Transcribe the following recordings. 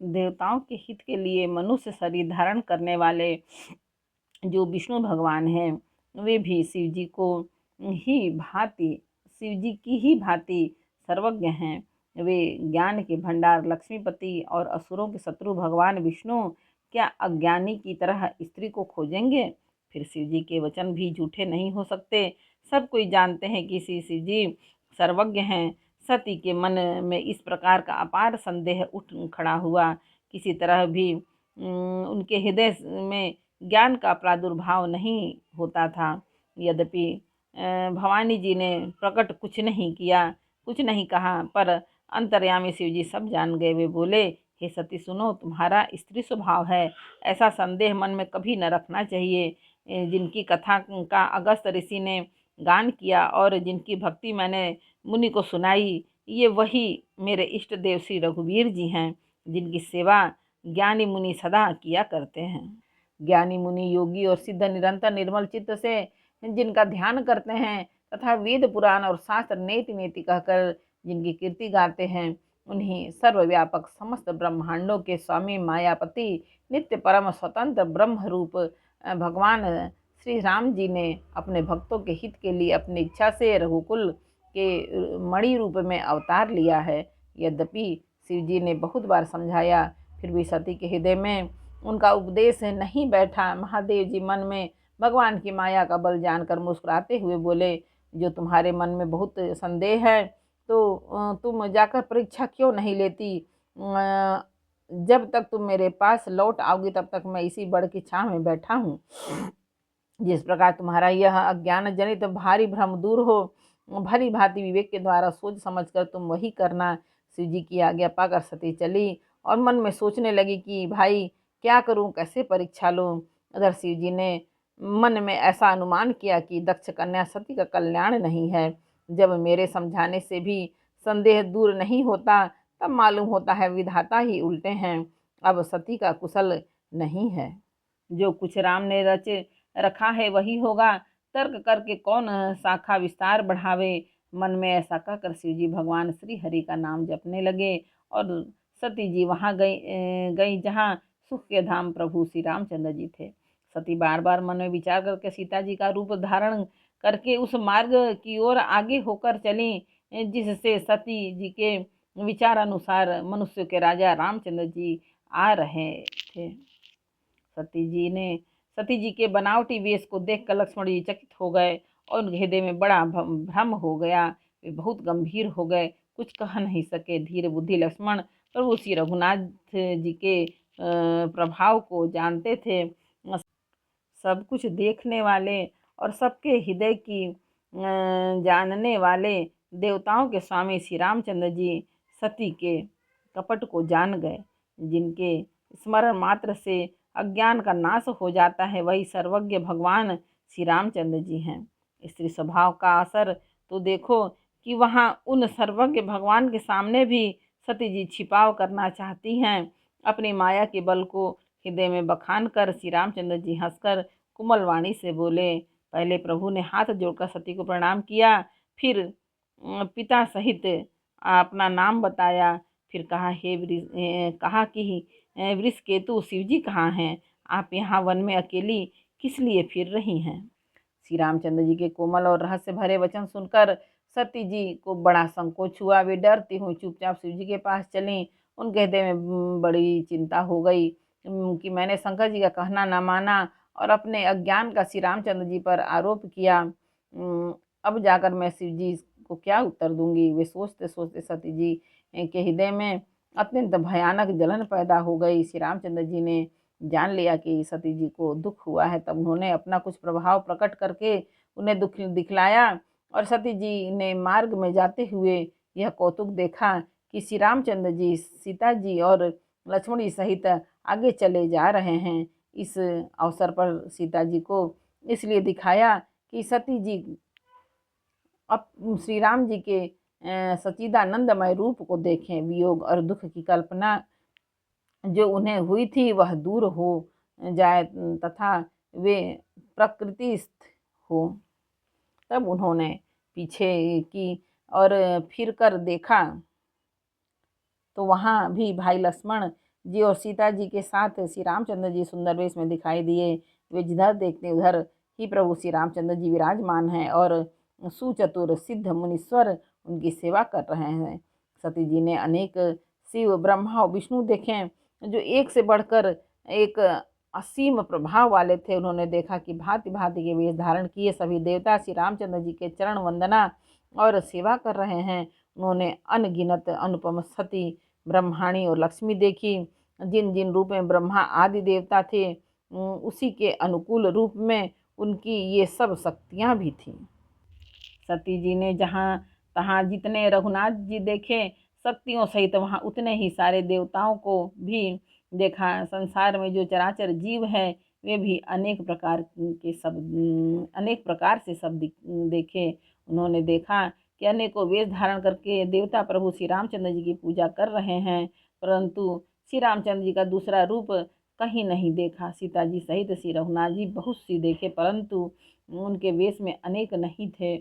देवताओं के हित के लिए मनुष्य शरीर धारण करने वाले जो विष्णु भगवान हैं वे भी शिव जी की ही भांति सर्वज्ञ हैं। वे ज्ञान के भंडार लक्ष्मीपति और असुरों के शत्रु भगवान विष्णु क्या अज्ञानी की तरह स्त्री को खोजेंगे? फिर शिव जी के वचन भी झूठे नहीं हो सकते। सब कोई जानते हैं कि शिव जी सर्वज्ञ हैं। सती के मन में इस प्रकार का अपार संदेह उठ खड़ा हुआ। किसी तरह भी उनके हृदय में ज्ञान का प्रादुर्भाव नहीं होता था। यद्यपि भवानी जी ने प्रकट कुछ नहीं किया, कुछ नहीं कहा, पर अंतर्यामी शिव जी सब जान गए। वे बोले, हे सती सुनो, तुम्हारा स्त्री स्वभाव है, ऐसा संदेह मन में कभी न रखना चाहिए। जिनकी कथा का अगस्त ऋषि ने गान किया और जिनकी भक्ति मैंने मुनि को सुनाई, ये वही मेरे इष्ट देव श्री रघुवीर जी हैं, जिनकी सेवा ज्ञानी मुनि सदा किया करते हैं। ज्ञानी मुनि योगी और सिद्ध निरंतर निर्मल चित्त से जिनका ध्यान करते हैं तथा वेद पुराण और शास्त्र नेति नेति कहकर जिनकी कीर्ति गाते हैं, उन्हीं सर्वव्यापक समस्त ब्रह्मांडों के स्वामी मायापति नित्य परम स्वतंत्र ब्रह्म रूप भगवान श्री राम जी ने अपने भक्तों के हित के लिए अपनी इच्छा से रघुकुल के मणि रूप में अवतार लिया है। यद्यपि शिव जी ने बहुत बार समझाया, फिर भी सती के हृदय में उनका उपदेश नहीं बैठा। महादेव जी मन में भगवान की माया का बल जानकर मुस्कुराते हुए बोले, जो तुम्हारे मन में बहुत संदेह है तो तुम जाकर परीक्षा क्यों नहीं लेती? जब तक तुम मेरे पास लौट आओगी तब तक मैं इसी बड़ की छांव में बैठा हूँ। जिस प्रकार तुम्हारा यह अज्ञान जनित भारी भ्रम दूर हो, भली भांति विवेक के द्वारा सोच समझकर तुम वही करना। शिव जी की आज्ञा पाकर सती चली और मन में सोचने लगी कि भाई क्या करूं, कैसे परीक्षा लूं। उधर शिव जी ने मन में ऐसा अनुमान किया कि दक्ष कन्या सती का कल्याण नहीं है। जब मेरे समझाने से भी संदेह दूर नहीं होता, तब मालूम होता है विधाता ही उल्टे हैं। अब सती का कुशल नहीं है। जो कुछ राम ने रच रखा है वही होगा। तर्क करके कौन शाखा विस्तार बढ़ावे। मन में ऐसा कहकर शिव जी भगवान श्री हरि का नाम जपने लगे और सती जी वहां गई जहां सुख के धाम प्रभु श्री रामचंद्र जी थे। सती बार बार मन में विचार करके सीता जी का रूप धारण करके उस मार्ग की ओर आगे होकर चली जिससे सती जी के विचार अनुसार मनुष्य के राजा रामचंद्र जी आ रहे थे। सती जी के बनावटी वेश को देखकर लक्ष्मण जी चकित हो गए और उनके हृदय में बड़ा भ्रम हो गया। वे बहुत गंभीर हो गए, कुछ कह नहीं सके। धीर बुद्धि लक्ष्मण प्रभु श्री रघुनाथ जी के प्रभाव को जानते थे। सब कुछ देखने वाले और सबके हृदय की जानने वाले देवताओं के स्वामी श्री रामचंद्र जी सती के कपट को जान गए। जिनके स्मरण मात्र से अज्ञान का नाश हो जाता है, वही सर्वज्ञ भगवान श्री रामचंद्र जी हैं। स्त्री स्वभाव का असर तो देखो कि वहाँ उन सर्वज्ञ भगवान के सामने भी सती जी छिपाव करना चाहती हैं। अपनी माया के बल को हृदय में बखान कर श्री रामचंद्र जी हंसकर कोमल वाणी से बोले। पहले प्रभु ने हाथ जोड़कर सती को प्रणाम किया, फिर पिता सहित अपना नाम बताया। फिर कहा कि वृषकेतु शिव जी कहाँ हैं? आप यहाँ वन में अकेली किस लिए फिर रही हैं? श्री रामचंद्र जी के कोमल और रहस्य भरे वचन सुनकर सती जी को बड़ा संकोच हुआ। वे डरती हुई चुपचाप शिव जी के पास चलीं। उनके हृदय में बड़ी चिंता हो गई कि मैंने शंकर जी का कहना न माना और अपने अज्ञान का श्री रामचंद्र जी पर आरोप किया। अब जाकर मैं शिव जी को क्या उत्तर दूंगी? वे सोचते सोचते सती जी के हृदय में अत्यंत भयानक जलन पैदा हो गई। श्री रामचंद्र जी ने जान लिया कि सती जी को दुख हुआ है, तब उन्होंने अपना कुछ प्रभाव प्रकट करके उन्हें दुख दिखलाया और सती जी ने मार्ग में जाते हुए यह कौतुक देखा कि श्री रामचंद्र जी सीता जी और लक्ष्मण जी सहित आगे चले जा रहे हैं। इस अवसर पर सीता जी को इसलिए दिखाया कि सती जी अब श्री राम जी के सच्चिदानंदमय रूप को देखें। वियोग और दुख की कल्पना जो उन्हें हुई थी वह दूर हो जाए तथा वे प्रकृतिस्थ हो। तब उन्होंने पीछे की और फिर कर देखा तो वहाँ भी भाई लक्ष्मण जी और सीता जी के साथ श्री रामचंद्र जी सुंदर वेश में दिखाई दिए। वे जिधर देखते उधर ही प्रभु श्री रामचंद्र जी विराजमान हैं और सुचतुर सिद्ध मुनीश्वर उनकी सेवा कर रहे हैं। सती जी ने अनेक शिव ब्रह्मा और विष्णु देखे जो एक से बढ़कर एक असीम प्रभाव वाले थे। उन्होंने देखा कि भांति भांति के वेश धारण किए सभी देवता श्री रामचंद्र जी के चरण वंदना और सेवा कर रहे हैं। उन्होंने अनगिनत अनुपम सती ब्रह्माणी और लक्ष्मी देखी। जिन जिन रूप में ब्रह्मा आदि देवता थे उसी के अनुकूल रूप में उनकी ये सब शक्तियाँ भी थीं। सती जी ने जहाँ तहाँ जितने रघुनाथ जी देखे शक्तियों सहित वहाँ उतने ही सारे देवताओं को भी देखा। संसार में जो चराचर जीव है वे भी अनेक प्रकार के अनेक प्रकार से सब देखे। उन्होंने देखा कि अनेकों वेश धारण करके देवता प्रभु श्री रामचंद्र जी की पूजा कर रहे हैं, परंतु श्री रामचंद्र जी का दूसरा रूप कहीं नहीं देखा। सीता जी सहित श्री रघुनाथ जी बहुत सी देखे, परंतु उनके वेश में अनेक नहीं थे।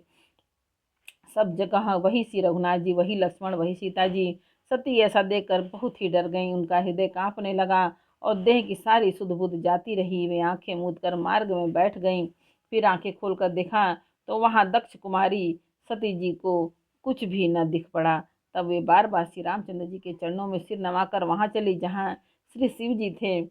सब जगह वही श्री रघुनाथ जी, वही लक्ष्मण, वही सीता जी। सती ऐसा देखकर बहुत ही डर गईं। उनका हृदय कांपने लगा और देह की सारी सुध बुध जाती रही। वे आंखें मूंद कर मार्ग में बैठ गईं। फिर आंखें खोलकर देखा तो वहाँ दक्ष कुमारी सती जी को कुछ भी न दिख पड़ा। तब वे बार बार श्री रामचंद्र जी के चरणों में सिर नवाकर वहाँ चली जहाँ श्री शिव जी थे।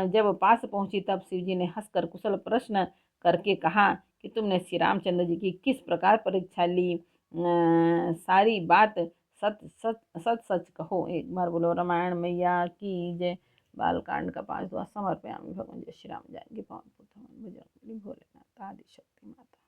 जब पास पहुँची तब शिव जी ने हंसकर कुशल प्रश्न करके कहा कि तुमने श्री रामचंद्र जी की किस प्रकार परीक्षा ली, सारी बात सच सच सच सच कहो। एक बार बोलो रामायण मैया की जय। बालकांड का 5वां समर्पयामि भगवान जय श्री राम जानकी पावन पुत्र बजरंग बली भोलेनाथ आदि शक्ति माता।